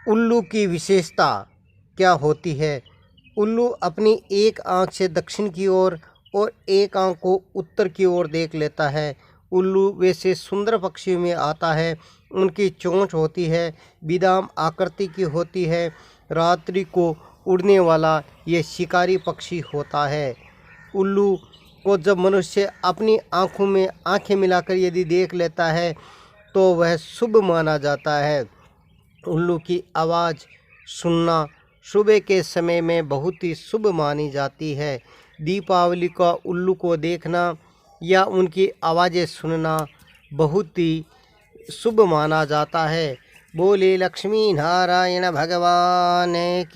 उल्लू की विशेषता क्या होती है? उल्लू अपनी एक आँख से दक्षिण की ओर और एक आँख को उत्तर की ओर देख लेता है। उल्लू वैसे सुंदर पक्षियों में आता है। उनकी चोंच होती है, बिदाम आकृति की होती है। रात्रि को उड़ने वाला ये शिकारी पक्षी होता है। उल्लू को जब मनुष्य अपनी आँखों में आँखें मिलाकर यदि देख लेता है तो वह शुभ माना जाता है। उल्लू की आवाज़ सुनना सुबह के समय में बहुत ही शुभ मानी जाती है। दीपावली का उल्लू को देखना या उनकी आवाज़ें सुनना बहुत ही शुभ माना जाता है। बोले लक्ष्मी नारायण भगवान की।